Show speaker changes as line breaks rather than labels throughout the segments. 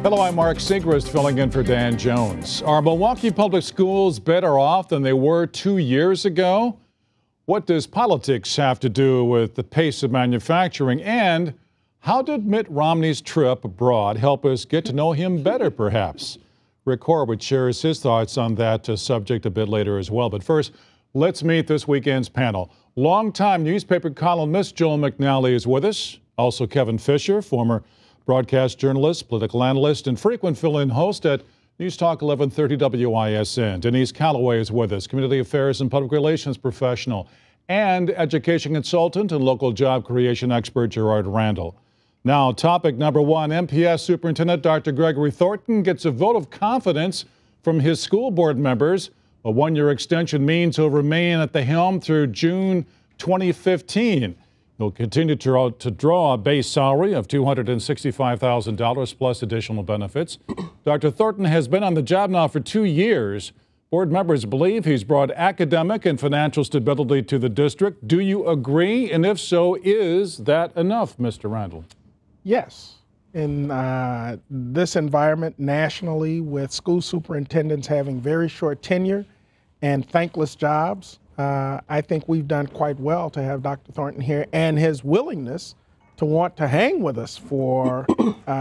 Hello, I'm Mark Siegrist filling in for Dan Jones. Are Milwaukee public schools better off than they were 2 years ago? What does politics have to do with the pace of manufacturing? And how did Mitt Romney's trip abroad help us get to know him better, perhaps? Rick Horowitz shares his thoughts on that subject a bit later as well. But first, let's meet this weekend's panel. Longtime newspaper columnist Joel McNally is with us. Also Kevin Fischer, former broadcast journalist, political analyst, and frequent fill-in host at News Talk 1130 WISN. Denise Callaway is with us, community affairs and public relations professional, and education consultant and local job creation expert Gerard Randall. Now, topic number one, MPS Superintendent Dr. Gregory Thornton gets a vote of confidence from his school board members. A one-year extension means he'll remain at the helm through June 2015. He'll continue to draw a base salary of $265,000 plus additional benefits. Dr. Thornton has been on the job now for 2 years. Board members believe he's brought academic and financial stability to the district. Do you agree? And if so, is that enough, Mr. Randall?
Yes. In this environment nationally, with school superintendents having very short tenure and thankless jobs, I think we've done quite well to have Dr. Thornton here, and his willingness to want to hang with us for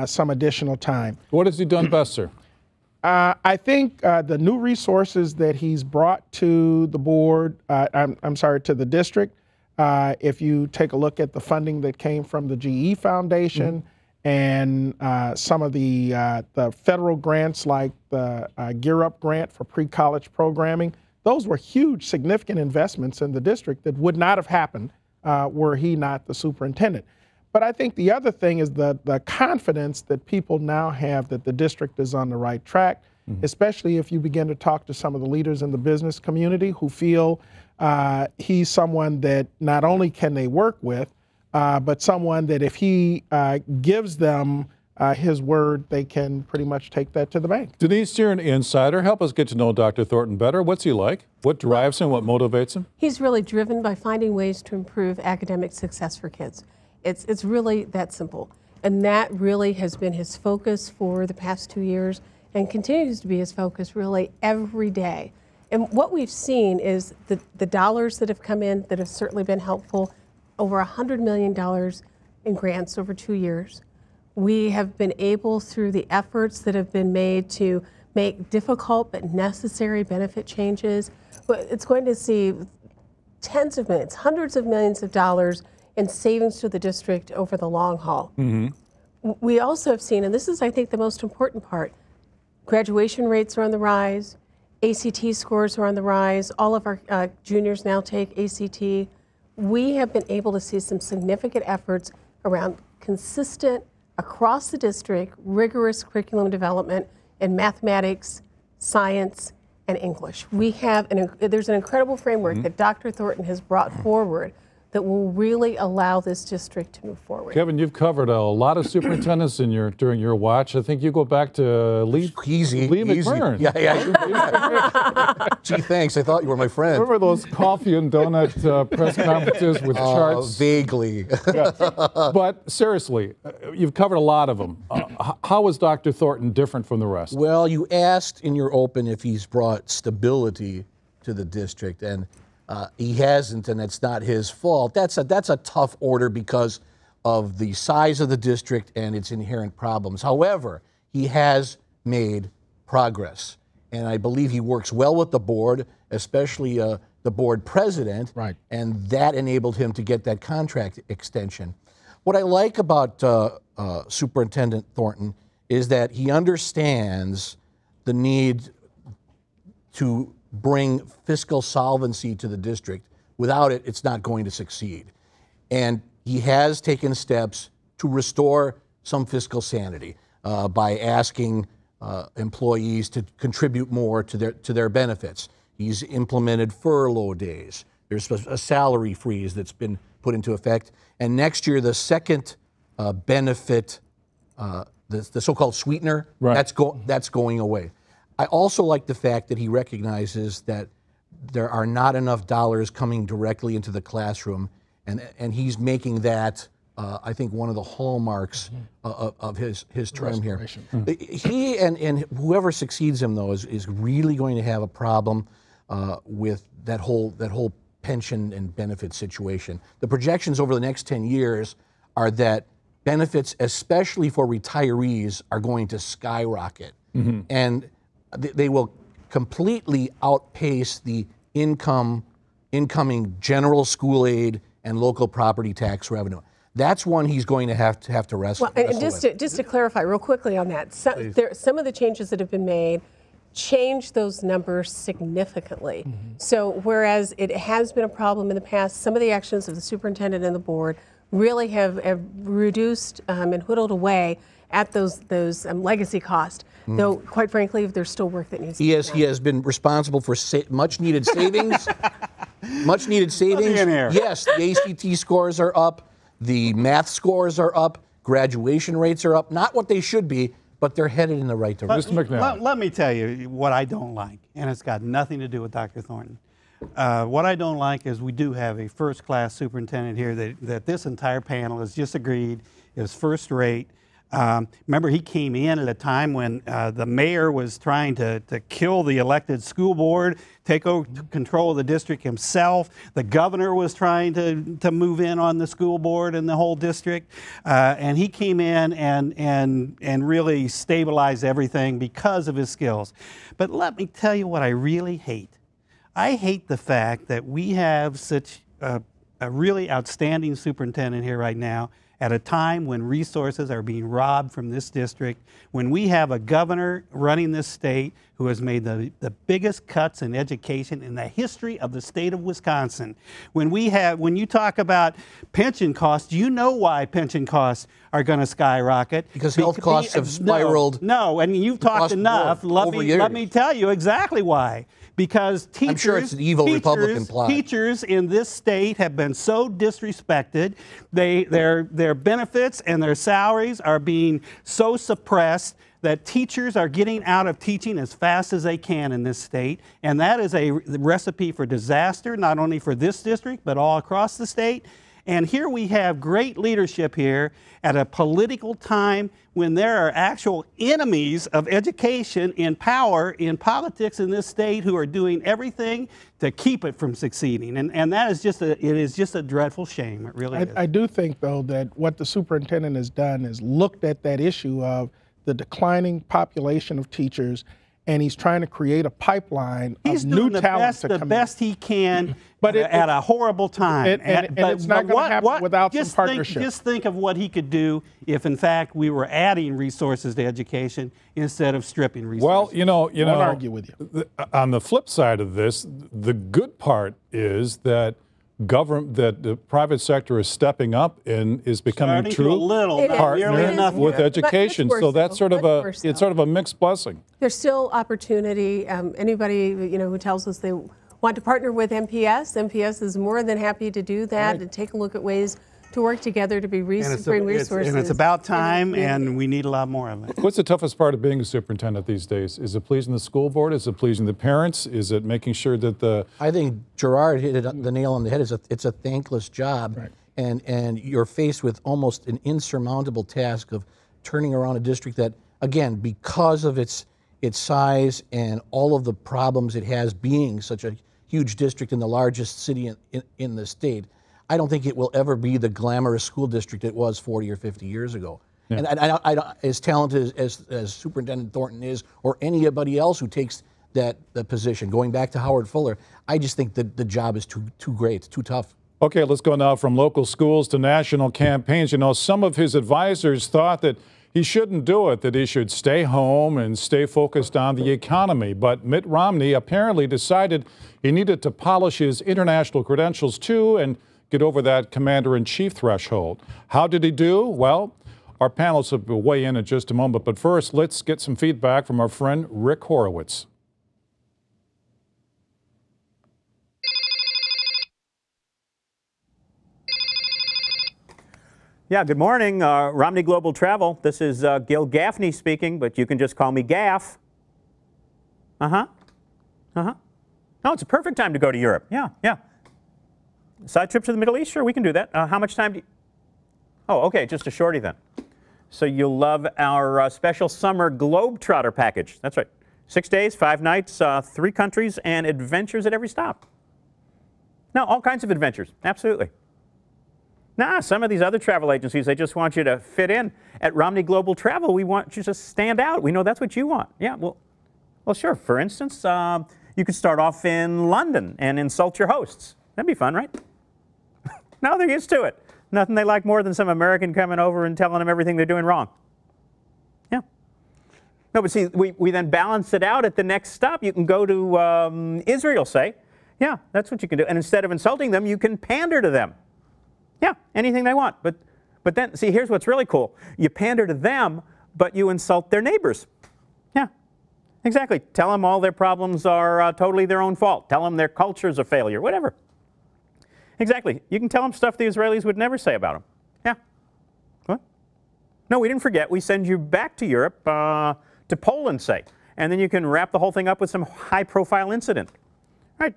some additional time.
What has he done best, sir?
I think the new resources that he's brought to the board, to the district, if you take a look at the funding that came from the GE Foundation and some of the federal grants like the Gear Up grant for pre-college programming, those were huge, significant investments in the district that would not have happened were he not the superintendent. But I think the other thing is the confidence that people now have that the district is on the right track, especially if you begin to talk to some of the leaders in the business community who feel he's someone that not only can they work with, but someone that if he gives them his word, they can pretty much take that to the bank.
Denise, you're an insider. Help us get to know Dr. Thornton better. What's he like? What drives him? What motivates him?
He's really driven by finding ways to improve academic success for kids. It's really that simple. And that really has been his focus for the past 2 years and continues to be his focus really every day. And what we've seen is the dollars that have come in that have certainly been helpful, over $100 million in grants over 2 years. We have been able, through the efforts that have been made to make difficult but necessary benefit changes, but it's going to see tens of millions, hundreds of millions of dollars in savings to the district over the long haul. We also have seen, and this is, I think, the most important part, graduation rates are on the rise, ACT scores are on the rise, all of our juniors now take ACT. We have been able to see some significant efforts around consistent, across the district, rigorous curriculum development in mathematics, science, and English. We have there's an incredible framework that Dr. Thornton has brought forward that will really allow this district to move forward.
Kevin, you've covered a lot of superintendents during your watch. I think you go back to Lee McBurn.
Yeah. Gee, thanks. I thought you were my friend.
Remember those coffee and donut press conferences with charts?
Vaguely.
Yeah. But seriously, you've covered a lot of them. How is Dr. Thornton different from the rest?
Well, you asked in your open if he's brought stability to the district, and he hasn't, and it's not his fault. That's a tough order because of the size of the district and its inherent problems. However, he has made progress, and I believe he works well with the board, especially the board president,
right.
And that enabled him to get that contract extension. What I like about Superintendent Thornton is that he understands the need to bring fiscal solvency to the district. Without it, it's not going to succeed. And he has taken steps to restore some fiscal sanity by asking employees to contribute more to their benefits. He's implemented furlough days. There's a salary freeze that's been put into effect. And next year, the second benefit, the so-called sweetener,
right.
that's going away. I also like the fact that he recognizes that there are not enough dollars coming directly into the classroom, and he's making that I think, one of the hallmarks of his term here. He and whoever succeeds him, though, is really going to have a problem with that whole pension and benefit situation. The projections over the next 10 years are that benefits, especially for retirees, are going to skyrocket. And they will completely outpace the incoming general school aid and local property tax revenue. That's one he's going to have to wrestle
and
with.
just to clarify real quickly on that, some of the changes that have been made change those numbers significantly. So whereas it has been a problem in the past, some of the actions of the superintendent and the board really have reduced and whittled away at those legacy costs. Though, quite frankly, there's still work that needs to be done.
He has been responsible for much-needed savings. Much-needed savings. Yes, the ACT scores are up. The math scores are up. Graduation rates are up. Not what they should be, but they're headed in the right direction.
Mr. McNally.
Let me tell you what I don't like, and it's got nothing to do with Dr. Thornton. What I don't like is we do have a first-class superintendent here that this entire panel has just agreed is first-rate. Remember, he came in at a time when the mayor was trying to kill the elected school board, take over control of the district himself. The governor was trying to move in on the school board and the whole district. And he came in and really stabilized everything because of his skills. But let me tell you what I really hate. I hate the fact that we have such a really outstanding superintendent here right now at a time when resources are being robbed from this district, when we have a governor running this state who has made the biggest cuts in education in the history of the state of Wisconsin. When you talk about pension costs, you know why pension costs are going to skyrocket.
Because health costs have spiraled.
No, and you've talked enough. Let me tell you exactly why. Because teachers,
I'm sure it's an evil Republican plot.
Teachers in this state have been so disrespected. Their benefits and their salaries are being so suppressed that teachers are getting out of teaching as fast as they can in this state. And that is a recipe for disaster, not only for this district, but all across the state. And here we have great leadership here at a political time when there are actual enemies of education in power in politics in this state who are doing everything to keep it from succeeding. And that is just it is just a dreadful shame. It really is.
I do think, though, that what the superintendent has done is looked at that issue of the declining population of teachers, and he's trying to create a pipeline of new talent to come in.
the best he can,
but
at a horrible time.
And it's not going to happen without some partnership.
Just think of what he could do if, in fact, we were adding resources to education instead of stripping resources.
Well, you know, won't argue with you.
On the flip side of this, the good part is that the private sector is stepping up and is becoming a true partner with education. So that's sort of a mixed blessing.
There's still opportunity. Anybody who tells us they want to partner with MPS is more than happy to do that and take a look at ways to work together to bring resources.
And it's about time, and we need a lot more of it.
What's the toughest part of being a superintendent these days? Is it pleasing the school board? Is it pleasing the parents? Is it making sure that I
think Gerard hit the nail on the head. It's a thankless job, right. and you're faced with almost an insurmountable task of turning around a district that, again, because of its size and all of the problems it has being such a huge district in the largest city in the state, I don't think it will ever be the glamorous school district it was 40 or 50 years ago. Yeah. And I as talented as Superintendent Thornton is, or anybody else who takes the position, going back to Howard Fuller, I just think that the job is too great, too tough.
Okay, let's go now from local schools to national campaigns. Some of his advisors thought that he shouldn't do it, that he should stay home and stay focused on the economy. But Mitt Romney apparently decided he needed to polish his international credentials too and get over that commander-in-chief threshold. How did he do? Well, our panelists will weigh in just a moment. But first, let's get some feedback from our friend Rick Horowitz.
Yeah, good morning, Romney Global Travel. This is Gil Gaffney speaking, but you can just call me Gaff. No, it's a perfect time to go to Europe. Yeah. Side trip to the Middle East? Sure, we can do that. How much time do you... Oh, okay, just a shorty then. So you'll love our special summer Globetrotter package. That's right. 6 days, 5 nights, 3 countries, and adventures at every stop. No, all kinds of adventures. Absolutely. Nah, some of these other travel agencies, they just want you to fit in. At Romney Global Travel, we want you to stand out. We know that's what you want. Yeah, well sure. For instance, you could start off in London and insult your hosts. That'd be fun, right? No, they're used to it. Nothing they like more than some American coming over and telling them everything they're doing wrong. Yeah. No, but see, we then balance it out at the next stop. You can go to Israel, say. Yeah, that's what you can do. And instead of insulting them, you can pander to them. Yeah, anything they want. But then, see, here's what's really cool. You pander to them, but you insult their neighbors. Yeah, exactly. Tell them all their problems are totally their own fault. Tell them their culture's a failure, whatever. Exactly. You can tell them stuff the Israelis would never say about them. Yeah. What? No, we didn't forget. We send you back to Europe, to Poland, say. And then you can wrap the whole thing up with some high-profile incident. Right,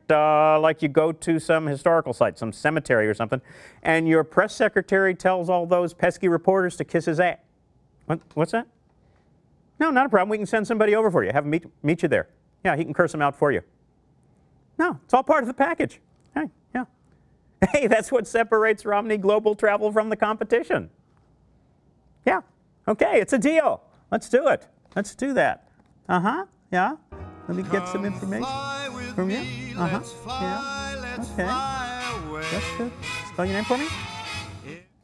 like you go to some historical site, some cemetery or something, and your press secretary tells all those pesky reporters to kiss his ass. What's that? No, not a problem. We can send somebody over for you. Have him meet you there. Yeah, he can curse them out for you. No, it's all part of the package. Hey, yeah. Hey, that's what separates Romney Global Travel from the competition. Yeah. Okay, it's a deal. Let's do it. Let's do that. Uh-huh. Yeah. Let me get some information from you. Uh-huh. Yeah. Okay. That's good. Spell your name for me?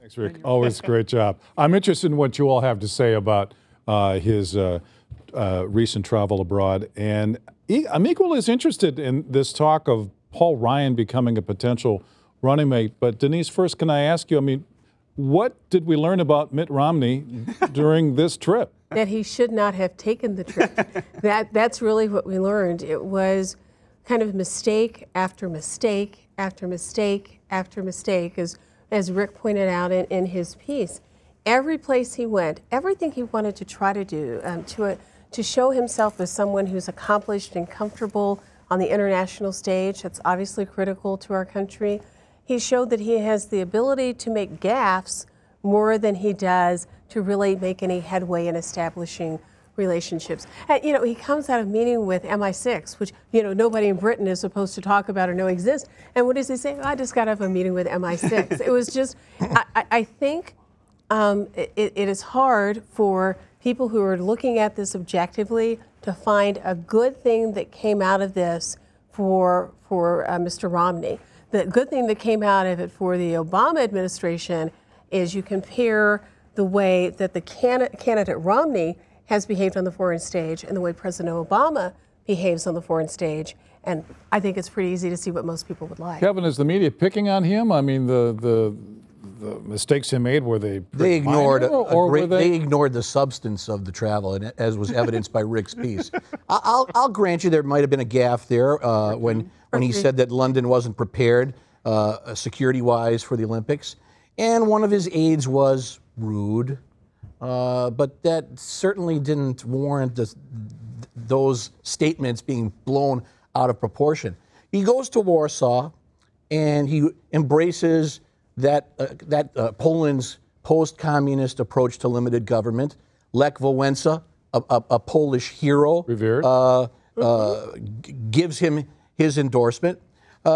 Thanks, Rick. Always a great job. I'm interested in what you all have to say about his recent travel abroad. And I'm equally as interested in this talk of Paul Ryan becoming a potential running mate. But Denise, first, can I ask you, I mean, what did we learn about Mitt Romney during this trip?
That he should not have taken the trip. That's really what we learned. It was kind of mistake after mistake after mistake after mistake, as Rick pointed out in his piece. Every place he went, everything he wanted to try to do to show himself as someone who's accomplished and comfortable on the international stage, that's obviously critical to our country. He showed that he has the ability to make gaffes more than he does to really make any headway in establishing relationships. And, you know, he comes out of meeting with MI6, which, you know, nobody in Britain is supposed to talk about or know exists. And what does he say? Oh, I just got out of a meeting with MI6. It was just, I think it is hard for people who are looking at this objectively to find a good thing that came out of this for Mr. Romney. The good thing that came out of it for the Obama administration is you compare the way that the candidate Romney has behaved on the foreign stage and the way President Obama behaves on the foreign stage. And I think it's pretty easy to see what most people would like.
Kevin, is the media picking on him? I mean, the mistakes he made, were they
ignored
minor,
they ignored the substance of the travel, and as was evidenced by Rick's piece. I'll grant you there might have been a gaffe there when he said that London wasn't prepared security-wise for the Olympics, and one of his aides was rude, but that certainly didn't warrant those statements being blown out of proportion. He goes to Warsaw, and he embraces that Poland's post-communist approach to limited government. Lech Wałęsa, a Polish hero,
revered,
gives him his endorsement.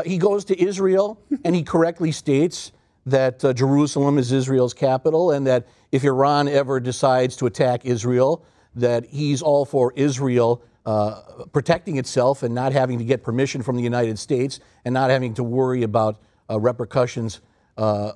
He goes to Israel, and he correctly states that Jerusalem is Israel's capital, and that if Iran ever decides to attack Israel, that he's all for Israel protecting itself and not having to get permission from the United States and not having to worry about repercussions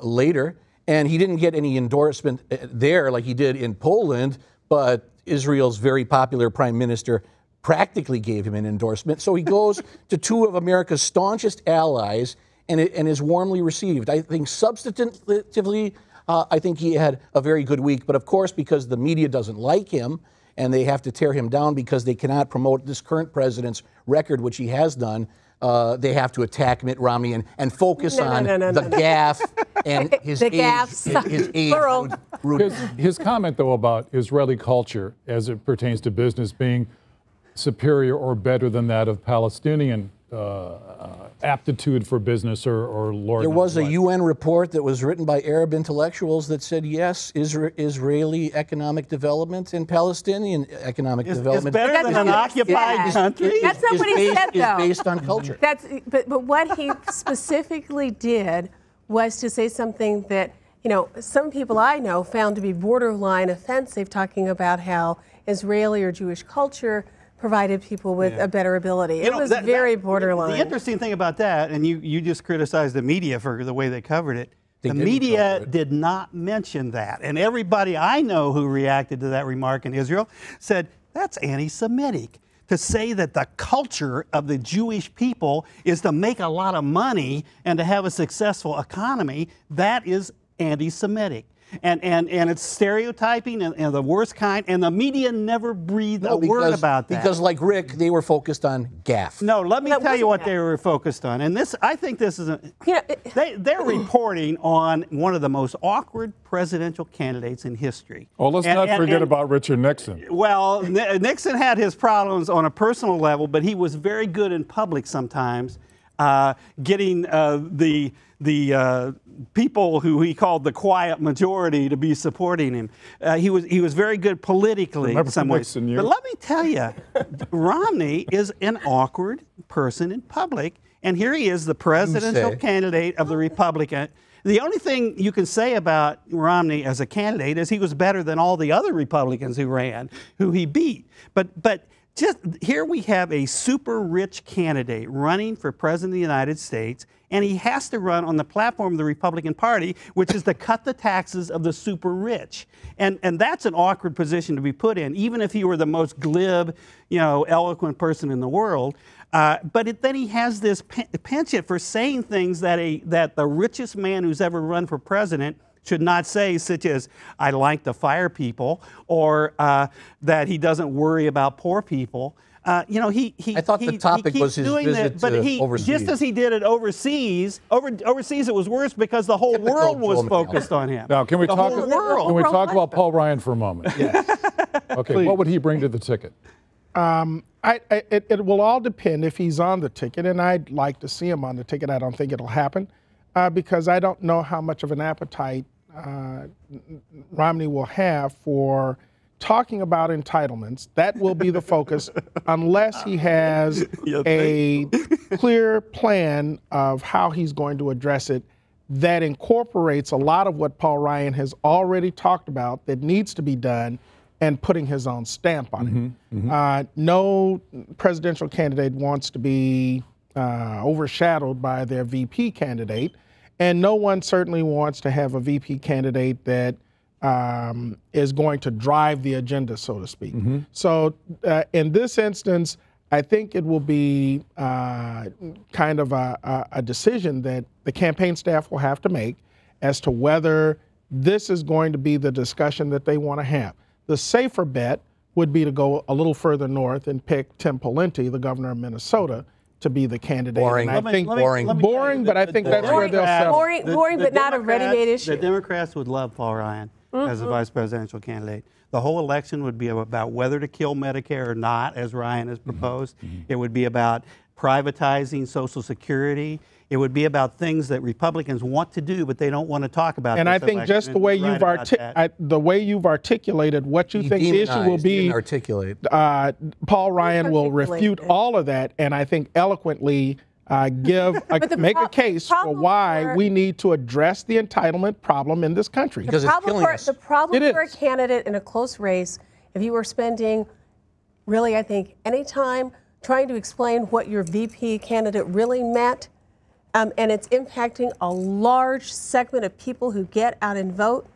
later. And he didn't get any endorsement there like he did in Poland, but Israel's very popular prime minister practically gave him an endorsement. So he goes to two of America's staunchest allies and is warmly received. I think substantively, I think he had a very good week. But of course, because the media doesn't like him and they have to tear him down because they cannot promote this current president's record, which he has done, they have to attack Mitt Romney and focus on the gaffe and his age.
His comment, though, about Israeli culture as it pertains to business being superior or better than that of Palestinian aptitude for business or Lord
There
knows
was a
what.
UN report that was written by Arab intellectuals that said, yes, Israeli economic development and Palestinian economic
It's
development
better
That's
than
not
an
what he
occupied
said.
country.
That's not what he said, though.
Is based on culture.
But what he specifically did was to say something that, you know, some people I know found to be borderline offensive, talking about how Israeli or Jewish culture provided people with a better ability. It was very borderline.
The interesting thing about that, and you just criticized the media for the way they covered it, the
didn't
media
cover it.
did not mention that. And everybody I know who reacted to that remark in Israel said, that's anti-Semitic. To say that the culture of the Jewish people is to make a lot of money and to have a successful economy, that is anti-Semitic. And it's stereotyping and the worst kind, and the media never breathed a word about that.
Because like Rick, they were focused on gaffe.
No, let me
That
tell you
wasn't
what they were focused on. And this, I think this is, they're reporting on one of the most awkward presidential candidates in history.
Oh, let's not forget about Richard Nixon.
Well, Nixon had his problems on a personal level, but he was very good in public sometimes, getting the people who he called the quiet majority to be supporting him. He was very good politically in some ways. But let me tell you, Romney is an awkward person in public, and here he is, the presidential candidate of the Republican. The only thing you can say about Romney as a candidate is he was better than all the other Republicans who ran, who he beat. But just here we have a super rich candidate running for president of the United States, and he has to run on the platform of the Republican Party, which is to cut the taxes of the super rich. And that's an awkward position to be put in, even if he were the most glib, eloquent person in the world. But then he has this penchant for saying things that the richest man who's ever run for president should not say, such as, I like to fire people, or that he doesn't worry about poor people. I
thought the topic was his visit to overseas.
Just as he did it overseas, overseas it was worse because the whole world was focused on him.
Now, can we talk about Paul Ryan for a moment?
Yes.
Okay,
Please.
what would he bring to the ticket?
It will all depend if he's on the ticket, and I'd like to see him on the ticket. I don't think it'll happen because I don't know how much of an appetite Romney will have for talking about entitlements. That will be the focus unless he has a clear plan of how he's going to address it that incorporates a lot of what Paul Ryan has already talked about that needs to be done and putting his own stamp on it. No presidential candidate wants to be overshadowed by their VP candidate, and no one certainly wants to have a VP candidate that is going to drive the agenda, so to speak. So in this instance, I think it will be kind of a decision that the campaign staff will have to make as to whether this is going to be the discussion that they want to have. The safer bet would be to go a little further north and pick Tim Pawlenty, the governor of Minnesota, to be the candidate.
Boring.
And I think
Boring,
but I think that's where they'll settle.
Boring, but not a ready-made issue.
The Democrats would love Paul Ryan as a vice presidential candidate. The whole election would be about whether to kill Medicare or not, as Ryan has proposed. It would be about privatizing Social Security. It would be about things that Republicans want to do, but they don't want to talk about.
And I think just the way you've articulated what you think the issue will be, Paul Ryan will refute all of that, and I think eloquently make a case for why we need to address the entitlement problem in this country.
Because it's killing us.
The problem for a candidate in a close race, if you were spending, really, I think, any time trying to explain what your VP candidate really meant, and it's impacting a large segment of people who get out and vote,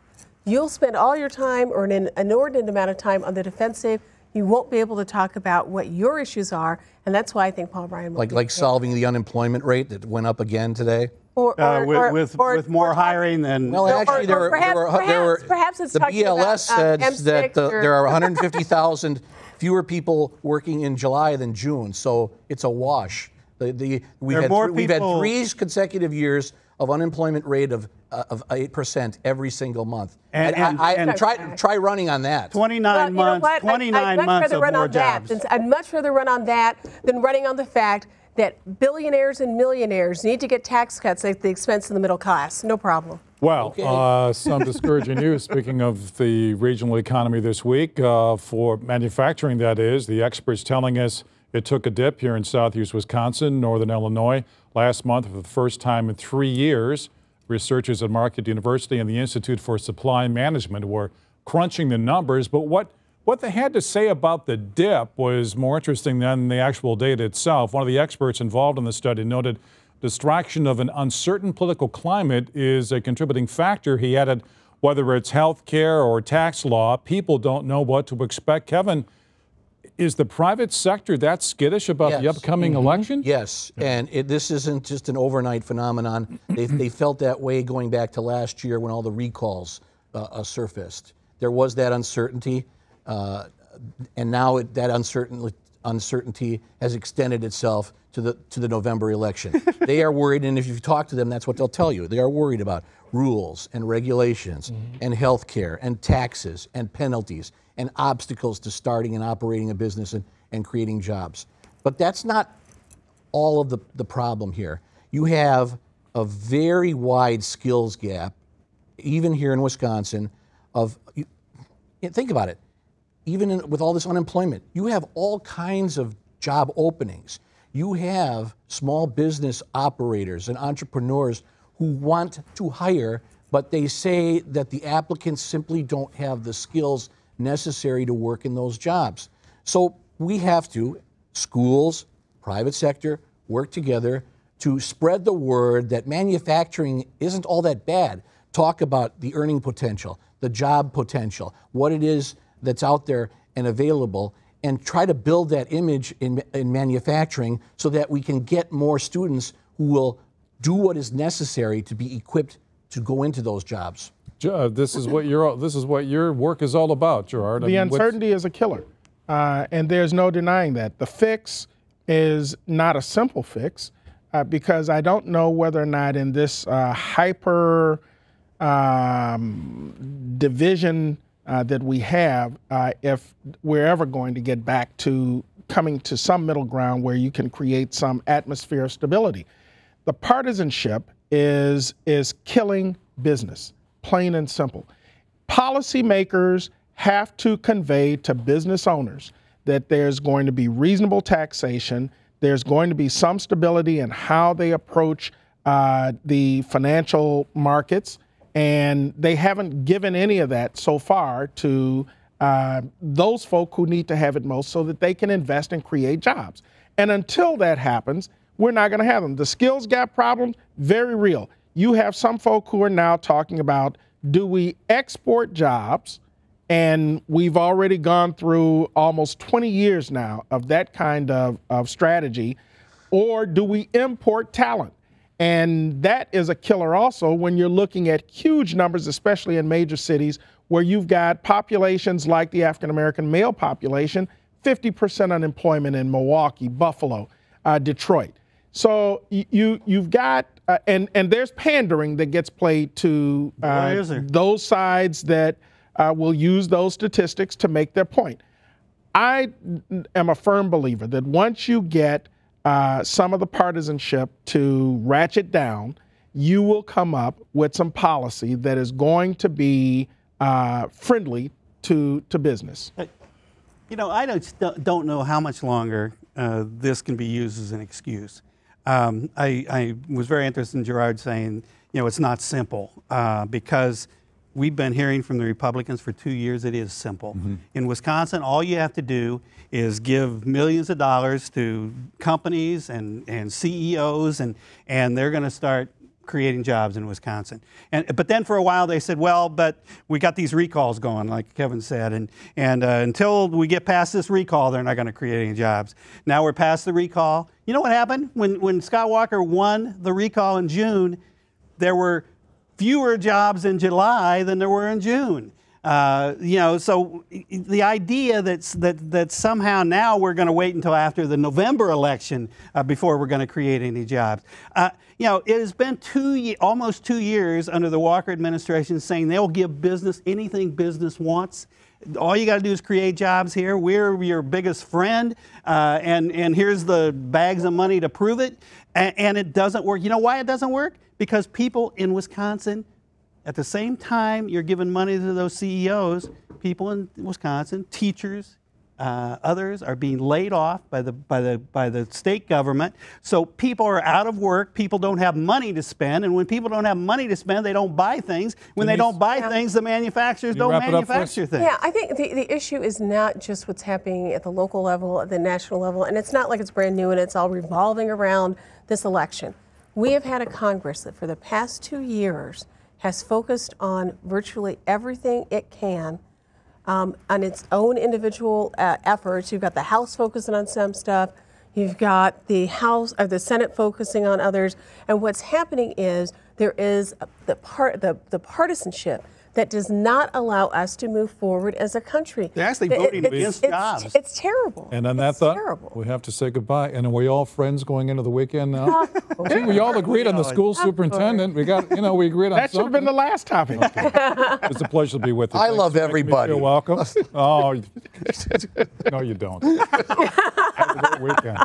you'll spend all your time or an inordinate amount of time on the defensive. You won't be able to talk about what your issues are, and that's why I think Paul Ryan will
like solving the unemployment rate that went up again today.
With more hiring than
actually
perhaps it's
the
talking
BLS
about,
said that there are 150,000 fewer people working in July than June, so it's a wash. We've had 3 consecutive years of unemployment rate of 8% every single month. And try running on that.
29 months. 29 months of more jobs.
I'd much rather run on that than running on the fact that billionaires and millionaires need to get tax cuts at the expense of the middle class. No problem.
Well, some discouraging news. Speaking of the regional economy this week, for manufacturing, that is, the experts telling us it took a dip here in southeast Wisconsin, northern Illinois, last month for the first time in 3 years. Researchers at Marquette University and the Institute for Supply Management were crunching the numbers, but what they had to say about the dip was more interesting than the actual data itself. One of the experts involved in the study noted distraction of an uncertain political climate is a contributing factor. He added, whether it's health care or tax law, people don't know what to expect. Kevin, is the private sector that skittish about the upcoming election?
Yes, and this isn't just an overnight phenomenon. They felt that way going back to last year when all the recalls surfaced. There was that uncertainty, and now that uncertainty has extended itself to the November election. They are worried, and if you talk to them, that's what they'll tell you. They are worried about rules and regulations and health care and taxes and penalties and obstacles to starting and operating a business and creating jobs. But that's not all of the problem here. You have a very wide skills gap, even here in Wisconsin, think about it, even with all this unemployment, you have all kinds of job openings. You have small business operators and entrepreneurs who want to hire, but they say that the applicants simply don't have the skills necessary to work in those jobs. So we have to, schools, private sector, work together to spread the word that manufacturing isn't all that bad. Talk about the earning potential, the job potential, what it is that's out there and available, and try to build that image in manufacturing so that we can get more students who will do what is necessary to be equipped to go into those jobs.
This is what your work is all about, Gerard.
The uncertainty is a killer, and there's no denying that. The fix is not a simple fix because I don't know whether or not in this hyper division that we have, if we're ever going to get back to coming to some middle ground where you can create some atmosphere of stability. The partisanship is killing business, plain and simple. Policymakers have to convey to business owners that there's going to be reasonable taxation, there's going to be some stability in how they approach the financial markets, and they haven't given any of that so far to those folk who need to have it most so that they can invest and create jobs. And until that happens, we're not going to have them. The skills gap problem, very real. You have some folk who are now talking about, do we export jobs? And we've already gone through almost 20 years now of that kind of strategy. Or do we import talent? And that is a killer also when you're looking at huge numbers, especially in major cities, where you've got populations like the African-American male population, 50% unemployment in Milwaukee, Buffalo, Detroit. So you've got, and there's pandering that gets played to those sides that will use those statistics to make their point. I am a firm believer that once you get some of the partisanship to ratchet down, you will come up with some policy that is going to be friendly to business.
You know, I don't know how much longer this can be used as an excuse. I was very interested in Gerard saying, you know, it's not simple because we've been hearing from the Republicans for 2 years it is simple. Mm-hmm. In Wisconsin, all you have to do is give millions of dollars to companies and CEOs, and they're going to start creating jobs in Wisconsin. But then for a while they said, well, but we got these recalls going, like Kevin said, and until we get past this recall, they're not going to create any jobs. Now we're past the recall. You know what happened? When Scott Walker won the recall in June, there were fewer jobs in July than there were in June. You know, so the idea that somehow now we're going to wait until after the November election before we're going to create any jobs. You know, it has been almost 2 years under the Walker administration saying they'll give business anything business wants. All you got to do is create jobs here. We're your biggest friend, and here's the bags of money to prove it. And it doesn't work. You know why it doesn't work? Because people in Wisconsin, at the same time you're giving money to those CEOs, people in Wisconsin, teachers, others are being laid off by the state government. So people are out of work. People don't have money to spend, and when people don't have money to spend, they don't buy things. When they don't buy things, the manufacturers don't manufacture things.
Yeah, I think the issue is not just what's happening at the local level, at the national level, and it's not like it's brand new and it's all revolving around this election. We have had a Congress that for the past 2 years has focused on virtually everything it can on its own individual efforts. You've got the House focusing on some stuff. You've got the Senate focusing on others. And what's happening is there is the partisanship that does not allow us to move forward as a country.
They're actually voting against jobs.
It's terrible.
And on that thought, we have to say goodbye. And are we all friends going into the weekend now? See, we all agreed on the school superintendent. We got, we agreed on
That should have been the last topic.
Okay. It's a pleasure to be with you.
I love everybody.
You're welcome. Oh, no, you don't. Have a great weekend.